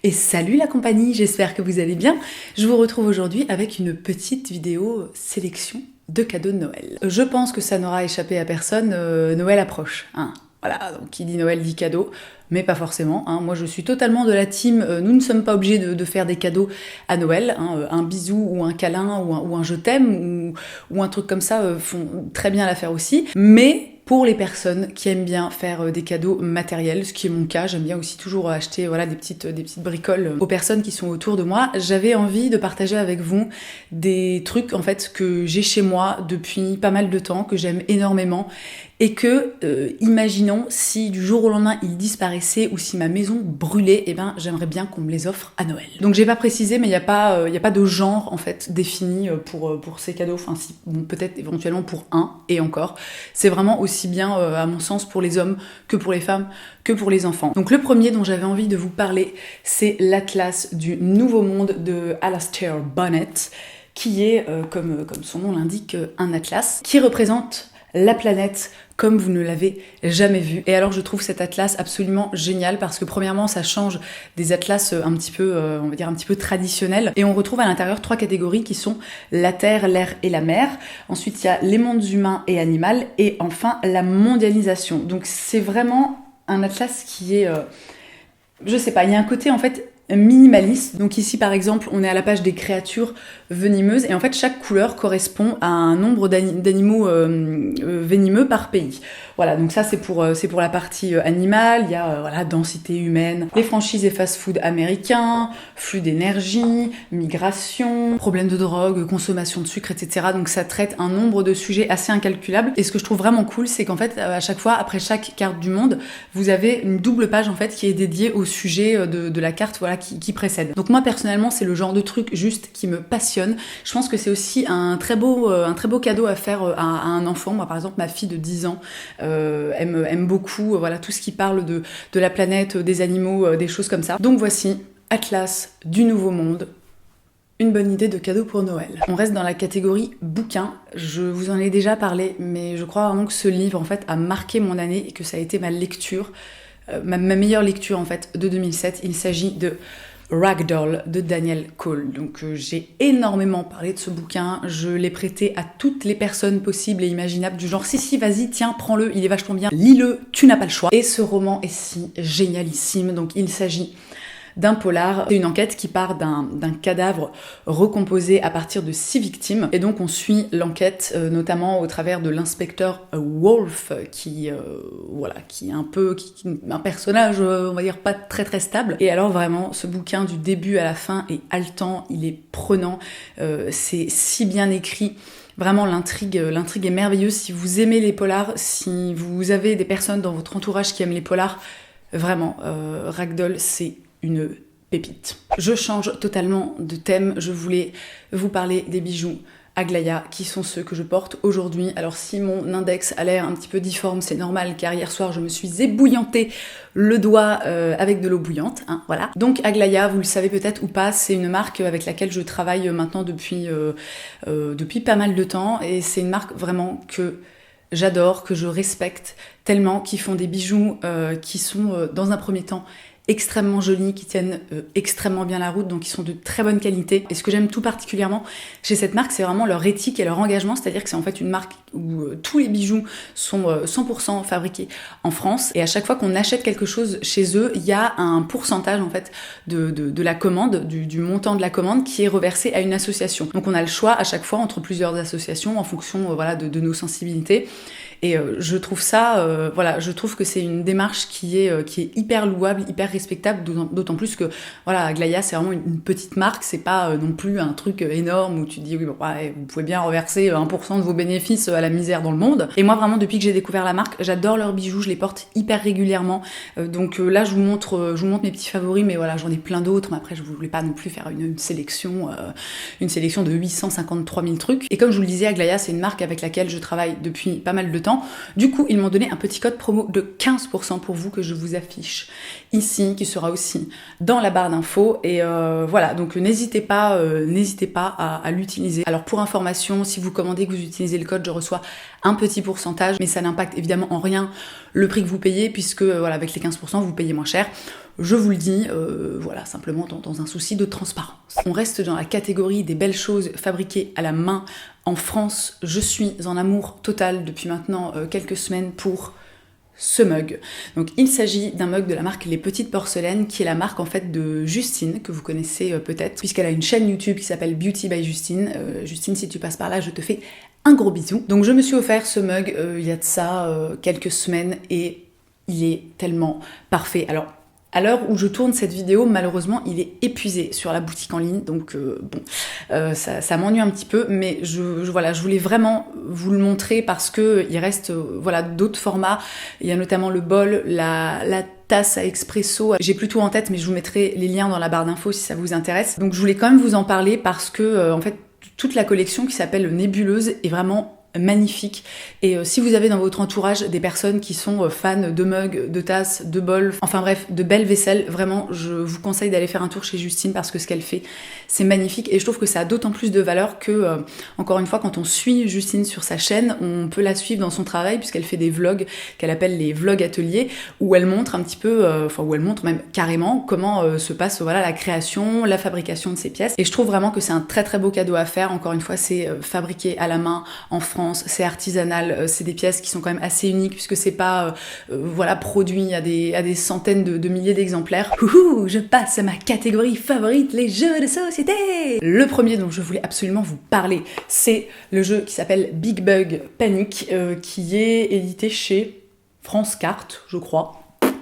Et salut la compagnie, j'espère que vous allez bien. Je vous retrouve aujourd'hui avec une petite vidéo sélection de cadeaux de Noël. Je pense que ça n'aura échappé à personne, Noël approche. Hein. Voilà, donc qui dit Noël dit cadeau, mais pas forcément. Hein. Moi je suis totalement de la team, nous ne sommes pas obligés de faire des cadeaux à Noël. Hein. Un bisou ou un câlin ou un je t'aime ou un truc comme ça font très bien l'affaire aussi. Mais pour les personnes qui aiment bien faire des cadeaux matériels, ce qui est mon cas, j'aime bien aussi toujours acheter voilà, des petites bricoles aux personnes qui sont autour de moi. J'avais envie de partager avec vous des trucs en fait que j'ai chez moi depuis pas mal de temps, que j'aime énormément et que, imaginons si du jour au lendemain ils disparaissaient ou si ma maison brûlait, eh ben j'aimerais bien qu'on me les offre à Noël. Donc j'ai pas précisé, mais il y a pas de genre en fait défini pour ces cadeaux. Enfin si, bon, peut-être éventuellement pour un et encore. C'est vraiment aussi bien à mon sens pour les hommes que pour les femmes que pour les enfants. Donc le premier dont j'avais envie de vous parler, c'est l'Atlas du Nouveau Monde de Alastair Bonnet, qui est, comme son nom l'indique, un atlas qui représente la planète comme vous ne l'avez jamais vu. Et alors je trouve cet atlas absolument génial parce que premièrement ça change des atlas un petit peu, on va dire un petit peu traditionnels, et on retrouve à l'intérieur 3 catégories qui sont la terre, l'air et la mer. Ensuite il y a les mondes humains et animaux, et enfin la mondialisation. Donc c'est vraiment un atlas qui est, je sais pas, il y a un côté en fait minimaliste. Donc ici par exemple on est à la page des créatures venimeuses, et en fait chaque couleur correspond à un nombre d'animaux venimeux par pays. Voilà, donc ça c'est pour la partie animale. Il y a voilà, densité humaine, les franchises et fast-food américains, flux d'énergie, migration, problèmes de drogue, consommation de sucre, etc. Donc ça traite un nombre de sujets assez incalculables. Et ce que je trouve vraiment cool, c'est qu'en fait à chaque fois, après chaque carte du monde, vous avez une double page en fait qui est dédiée au sujet de la carte voilà, qui précède. Donc moi personnellement c'est le genre de truc juste qui me passionne. Je pense que c'est aussi un très beau cadeau à faire à un enfant. Moi par exemple ma fille de 10 ans aime beaucoup voilà, tout ce qui parle de la planète, des animaux, des choses comme ça. Donc voici Atlas du Nouveau Monde. Une bonne idée de cadeau pour Noël. On reste dans la catégorie bouquin. Je vous en ai déjà parlé, mais je crois vraiment que ce livre en fait a marqué mon année et que ça a été ma lecture, ma meilleure lecture en fait de 2007. Il s'agit de Ragdoll de Daniel Cole. Donc j'ai énormément parlé de ce bouquin, je l'ai prêté à toutes les personnes possibles et imaginables du genre si vas-y tiens prends-le, il est vachement bien, lis-le, tu n'as pas le choix. Et ce roman est si génialissime. Donc il s'agit d'un polar. C'est une enquête qui part d'un cadavre recomposé à partir de 6 victimes. Et donc on suit l'enquête notamment au travers de l'inspecteur Wolf qui est un personnage on va dire pas très très stable. Et alors vraiment ce bouquin du début à la fin est haletant, il est prenant, c'est si bien écrit. Vraiment, l'intrigue est merveilleuse. Si vous aimez les polars, si vous avez des personnes dans votre entourage qui aiment les polars, vraiment, Ragdoll, c'est une pépite. Je change totalement de thème. Je voulais vous parler des bijoux Aglaia, qui sont ceux que je porte aujourd'hui. Alors si mon index a l'air un petit peu difforme, c'est normal, car hier soir je me suis ébouillanté le doigt avec de l'eau bouillante, hein, voilà. Donc Aglaia, vous le savez peut-être ou pas, c'est une marque avec laquelle je travaille maintenant depuis pas mal de temps, et c'est une marque vraiment que j'adore, que je respecte tellement, qui font des bijoux qui sont dans un premier temps extrêmement jolis, qui tiennent extrêmement bien la route, donc ils sont de très bonne qualité. Et ce que j'aime tout particulièrement chez cette marque, c'est vraiment leur éthique et leur engagement, c'est-à-dire que c'est en fait une marque où tous les bijoux sont 100% fabriqués en France, et à chaque fois qu'on achète quelque chose chez eux, il y a un pourcentage en fait de la commande, du montant de la commande qui est reversé à une association. Donc on a le choix à chaque fois entre plusieurs associations en fonction voilà, de nos sensibilités. Et je trouve ça, je trouve que c'est une démarche qui est hyper louable, hyper respectable, d'autant plus que voilà, Aglaia c'est vraiment une petite marque, c'est pas non plus un truc énorme où tu te dis oui, vous pouvez bien reverser 1% de vos bénéfices à la misère dans le monde. Et moi vraiment depuis que j'ai découvert la marque, j'adore leurs bijoux, je les porte hyper régulièrement. Donc là je vous montre mes petits favoris, mais voilà, j'en ai plein d'autres, mais après je voulais pas non plus faire une sélection de 853 000 trucs. Et comme je vous le disais, Aglaia c'est une marque avec laquelle je travaille depuis pas mal de temps. gratuitement. Du coup, ils m'ont donné un petit code promo de 15% pour vous que je vous affiche ici, qui sera aussi dans la barre d'infos. Et voilà, donc n'hésitez pas à l'utiliser. Alors pour information, si vous commandez, que vous utilisez le code, je reçois un petit pourcentage, mais ça n'impacte évidemment en rien le prix que vous payez, puisque voilà, avec les 15%, vous payez moins cher. Je vous le dis, voilà, simplement dans un souci de transparence. On reste dans la catégorie des belles choses fabriquées à la main. En France, je suis en amour total depuis maintenant quelques semaines pour ce mug. Donc il s'agit d'un mug de la marque Les Petites Porcelaines, qui est la marque en fait de Justine, que vous connaissez peut-être, puisqu'elle a une chaîne YouTube qui s'appelle Beauty by Justine. Justine, si tu passes par là, je te fais un gros bisou. Donc je me suis offert ce mug il y a de ça quelques semaines et il est tellement parfait. Alors, à l'heure où je tourne cette vidéo, malheureusement, il est épuisé sur la boutique en ligne, donc ça m'ennuie un petit peu, mais voilà, je voulais vraiment vous le montrer parce que il reste voilà, d'autres formats. Il y a notamment le bol, la tasse à expresso. J'ai plus tout en tête, mais je vous mettrai les liens dans la barre d'infos si ça vous intéresse. Donc je voulais quand même vous en parler parce que en fait, toute la collection qui s'appelle Nébuleuse est vraiment magnifique. Et si vous avez dans votre entourage des personnes qui sont fans de mugs, de tasses, de bols, enfin bref, de belles vaisselles, vraiment, je vous conseille d'aller faire un tour chez Justine parce que ce qu'elle fait, c'est magnifique. Et je trouve que ça a d'autant plus de valeur que, encore une fois, quand on suit Justine sur sa chaîne, on peut la suivre dans son travail puisqu'elle fait des vlogs qu'elle appelle les vlogs ateliers, où elle montre un petit peu, où elle montre même carrément comment se passe voilà, la création, la fabrication de ces pièces. Et je trouve vraiment que c'est un très très beau cadeau à faire. Encore une fois, c'est fabriqué à la main en France. C'est artisanal, c'est des pièces qui sont quand même assez uniques puisque c'est pas voilà, produit à des centaines de milliers d'exemplaires. Ouhou, je passe à ma catégorie favorite, les jeux de société. Le premier dont je voulais absolument vous parler, c'est le jeu qui s'appelle Big Bug Panic, qui est édité chez France Cartes, je crois.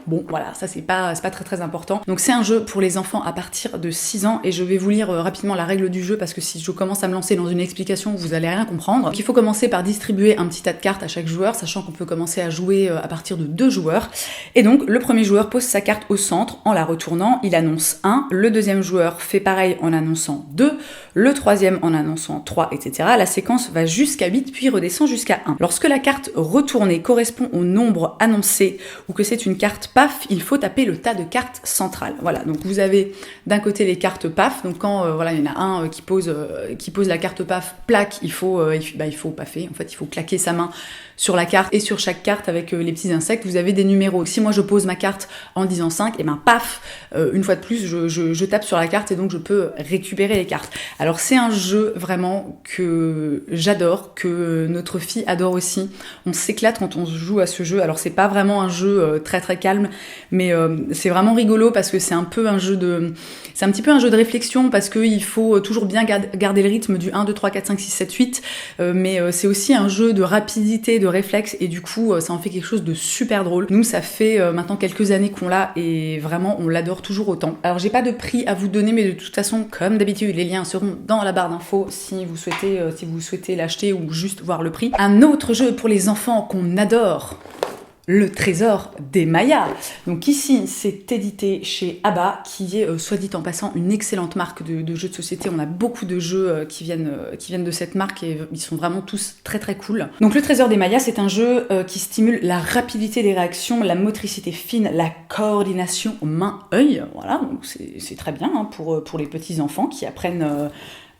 Bon, voilà, ça c'est pas très très important. Donc c'est un jeu pour les enfants à partir de 6 ans et je vais vous lire rapidement la règle du jeu parce que si je commence à me lancer dans une explication, vous allez rien comprendre. Donc il faut commencer par distribuer un petit tas de cartes à chaque joueur, sachant qu'on peut commencer à jouer à partir de 2 joueurs. Et donc le premier joueur pose sa carte au centre en la retournant, il annonce 1, le deuxième joueur fait pareil en annonçant 2, le troisième en annonçant 3, etc. La séquence va jusqu'à 8 puis redescend jusqu'à 1. Lorsque la carte retournée correspond au nombre annoncé ou que c'est une carte PAF, il faut taper le tas de cartes centrales. Voilà, donc vous avez d'un côté les cartes PAF, donc quand voilà, il y en a un qui pose la carte PAF, plaque, il faut paffer, en fait il faut claquer sa main sur la carte et sur chaque carte avec les petits insectes, vous avez des numéros. Si moi je pose ma carte en disant 5, et ben paf, une fois de plus je tape sur la carte et donc je peux récupérer les cartes. Alors c'est un jeu vraiment que j'adore, que notre fille adore aussi. On s'éclate quand on joue à ce jeu. Alors c'est pas vraiment un jeu très très calme, mais c'est vraiment rigolo parce que c'est un petit peu un jeu de réflexion parce qu'il faut toujours bien garder le rythme du 1, 2, 3, 4, 5, 6, 7, 8, mais c'est aussi un jeu de rapidité, de réflexe et du coup ça en fait quelque chose de super drôle. Nous ça fait maintenant quelques années qu'on l'a et vraiment on l'adore toujours autant. Alors j'ai pas de prix à vous donner, mais de toute façon comme d'habitude les liens seront dans la barre d'infos si vous souhaitez l'acheter ou juste voir le prix. Un autre jeu pour les enfants qu'on adore, le trésor des Mayas. Donc ici, c'est édité chez Abba, qui est, soit dit en passant, une excellente marque de jeux de société. On a beaucoup de jeux qui viennent de cette marque et ils sont vraiment tous très très cool. Donc le trésor des Mayas, c'est un jeu qui stimule la rapidité des réactions, la motricité fine, la coordination main-œil. Voilà, donc c'est très bien hein, pour les petits enfants qui apprennent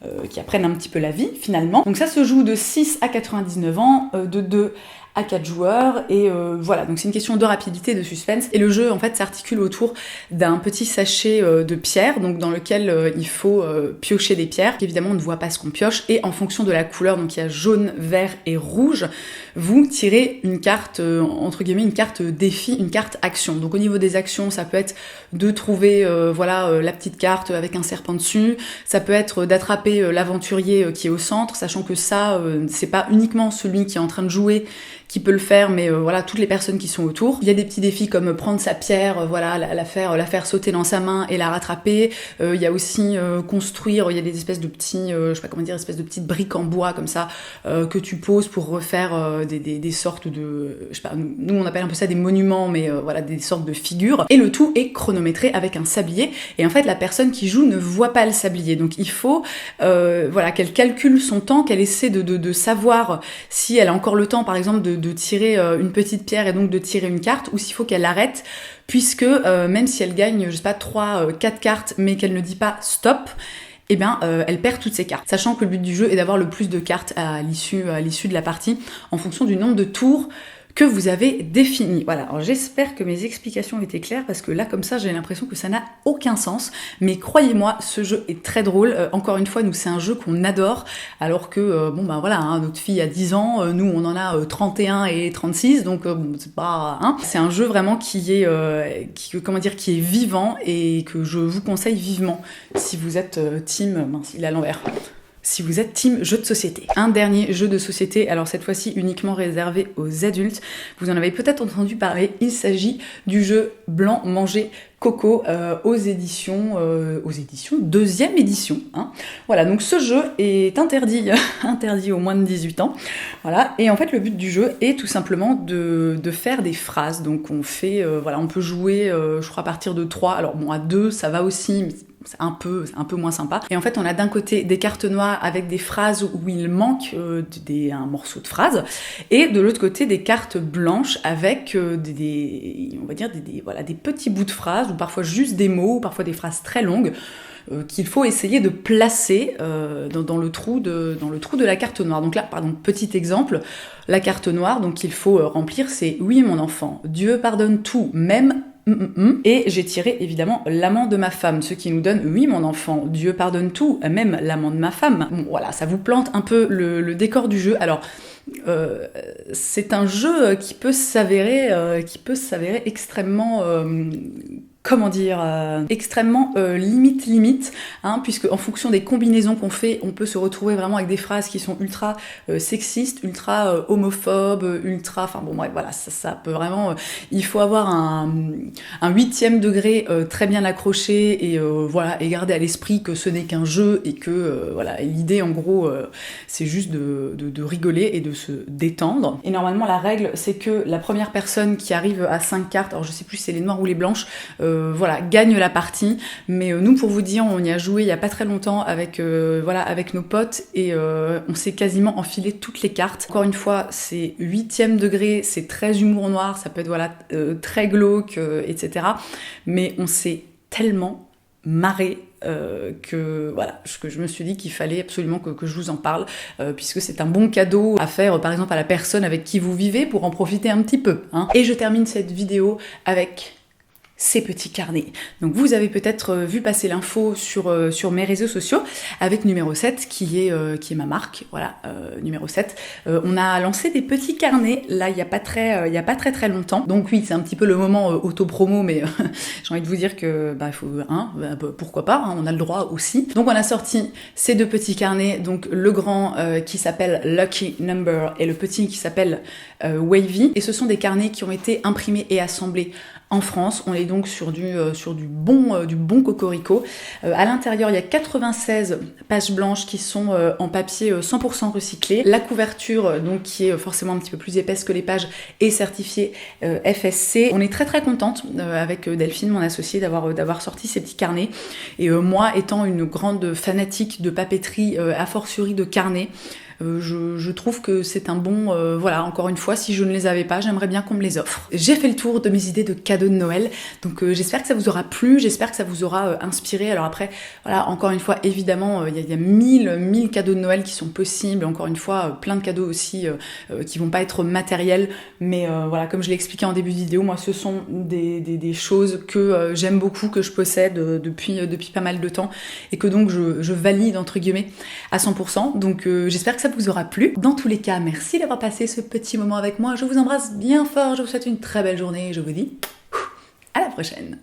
un petit peu la vie finalement. Donc ça se joue de 6 à 99 ans, de 2 à 4 joueurs et voilà, donc c'est une question de rapidité, de suspense et le jeu en fait s'articule autour d'un petit sachet de pierres, donc dans lequel il faut piocher des pierres. Évidemment on ne voit pas ce qu'on pioche et en fonction de la couleur, donc il y a jaune, vert et rouge, vous tirez une carte entre guillemets une carte défi, une carte action. Donc au niveau des actions, ça peut être de trouver la petite carte avec un serpent dessus, ça peut être d'attraper l'aventurier qui est au centre, sachant que ça c'est pas uniquement celui qui est en train de jouer qui peut le faire, mais voilà, toutes les personnes qui sont autour. Il y a des petits défis comme prendre sa pierre, voilà, la faire sauter dans sa main et la rattraper. Il y a aussi construire, il y a des espèces de petits, je sais pas comment dire, espèces de petites briques en bois comme ça que tu poses pour refaire des sortes de, je sais pas, nous on appelle un peu ça des monuments, mais voilà, des sortes de figures. Et le tout est chronométré avec un sablier. Et en fait, la personne qui joue ne voit pas le sablier, donc il faut, voilà, qu'elle calcule son temps, qu'elle essaie de savoir si elle a encore le temps, par exemple, de de tirer une petite pierre et donc de tirer une carte, ou s'il faut qu'elle arrête, puisque même si elle gagne, je sais pas, 3, 4 cartes, mais qu'elle ne dit pas stop, eh bien, elle perd toutes ses cartes. Sachant que le but du jeu est d'avoir le plus de cartes à l'issue de la partie, en fonction du nombre de tours que vous avez défini. Voilà, alors j'espère que mes explications étaient claires, parce que là, comme ça, j'ai l'impression que ça n'a aucun sens, mais croyez-moi, ce jeu est très drôle. Encore une fois, nous, c'est un jeu qu'on adore, alors que, bon, ben voilà, hein, notre fille a 10 ans, nous, on en a 31 et 36, donc bon, c'est pas... Hein. C'est un jeu vraiment qui est vivant, et que je vous conseille vivement, si vous êtes team... Mince, il est à l'envers. Si vous êtes team jeu de société. Un dernier jeu de société, alors cette fois-ci uniquement réservé aux adultes. Vous en avez peut-être entendu parler, il s'agit du jeu Blanc Manger Coco aux éditions deuxième édition. Hein. Voilà, donc ce jeu est interdit aux moins de 18 ans. Voilà, et en fait le but du jeu est tout simplement de faire des phrases. Donc on fait, voilà, on peut jouer, je crois à partir de 3. Alors bon, à 2 ça va aussi, mais c'est un peu moins sympa. Et en fait, on a d'un côté des cartes noires avec des phrases où il manque un morceau de phrase, et de l'autre côté des cartes blanches avec on va dire des petits bouts de phrases, ou parfois juste des mots, ou parfois des phrases très longues, qu'il faut essayer de placer dans le trou de la carte noire. Donc là, pardon, petit exemple, la carte noire, donc il faut remplir, c'est « Oui, mon enfant, Dieu pardonne tout, même... » Et j'ai tiré évidemment l'amant de ma femme, ce qui nous donne « Oui, mon enfant, Dieu pardonne tout, même l'amant de ma femme ». Bon, voilà, ça vous plante un peu le décor du jeu. Alors, c'est un jeu qui peut s'avérer extrêmement... extrêmement limite, hein, puisque en fonction des combinaisons qu'on fait, on peut se retrouver vraiment avec des phrases qui sont ultra sexistes, ultra homophobes, ultra... Enfin bon, ouais, voilà, ça peut vraiment... il faut avoir un 8e degré très bien accroché, et voilà, et garder à l'esprit que ce n'est qu'un jeu, et que voilà, l'idée en gros, c'est juste de rigoler et de se détendre. Et normalement, la règle, c'est que la première personne qui arrive à 5 cartes, alors je sais plus si c'est les noires ou les blanches, voilà, gagne la partie. Mais nous, pour vous dire, on y a joué il y a pas très longtemps avec nos potes, et on s'est quasiment enfilé toutes les cartes. Encore une fois, c'est 8e degré, c'est très humour noir, ça peut être très glauque, etc. Mais on s'est tellement marré que je me suis dit qu'il fallait absolument que je vous en parle, puisque c'est un bon cadeau à faire, par exemple, à la personne avec qui vous vivez, pour en profiter un petit peu. Hein. Et je termine cette vidéo avec ces petits carnets. Donc vous avez peut-être vu passer l'info sur mes réseaux sociaux avec numéro 7 qui est ma marque, voilà, numéro 7. On a lancé des petits carnets là il y a pas très longtemps. Donc oui, c'est un petit peu le moment auto-promo, mais j'ai envie de vous dire que il faut pourquoi pas, hein, on a le droit aussi. Donc on a sorti ces deux petits carnets, donc le grand qui s'appelle Lucky Number et le petit qui s'appelle Wavy, et ce sont des carnets qui ont été imprimés et assemblés en France. On est donc sur du bon cocorico. À l'intérieur, il y a 96 pages blanches qui sont en papier 100% recyclé. La couverture, donc, qui est forcément un petit peu plus épaisse que les pages, est certifiée FSC. On est très très contente avec Delphine, mon associée, d'avoir sorti ces petits carnets. Et moi, étant une grande fanatique de papeterie, a fortiori de carnets, je trouve que c'est un bon... voilà, encore une fois, si je ne les avais pas, j'aimerais bien qu'on me les offre. J'ai fait le tour de mes idées de cadeaux de Noël, donc j'espère que ça vous aura plu, j'espère que ça vous aura inspiré. Alors après, voilà, encore une fois, évidemment, il y a 1000 cadeaux de Noël qui sont possibles, encore une fois, plein de cadeaux aussi qui vont pas être matériels, mais voilà, comme je l'ai expliqué en début de vidéo, moi, ce sont des choses que j'aime beaucoup, que je possède depuis pas mal de temps, et que donc je valide, entre guillemets, à 100%, donc j'espère que ça vous aura plu. Dans tous les cas, merci d'avoir passé ce petit moment avec moi. Je vous embrasse bien fort, je vous souhaite une très belle journée et je vous dis à la prochaine.